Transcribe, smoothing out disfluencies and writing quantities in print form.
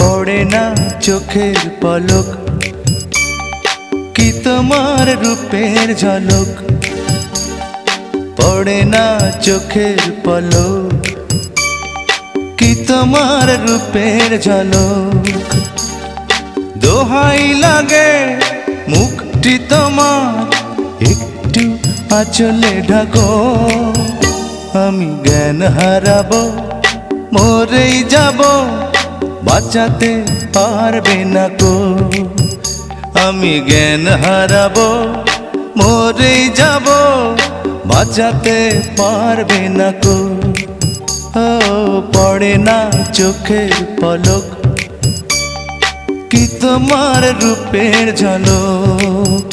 পড়ে না চোখের পলক, কি তোমার রূপের ঝলক। পড়ে না চোখের পলক, কি তোমার রূপের ঝলক। দোহাই লাগে মুখটি তোমার, একটু আঁচলে ঢাকো। আমি জ্ঞান হারাবো, মরেই যাব, বাঁচাতে পারবে না কো। আমি জ্ঞান হারাবো, মরেই যাব, বাঁচাতে পারবে না কো। ও পড়ে না চোখের পলক, কি তোমার রূপের ঝলক।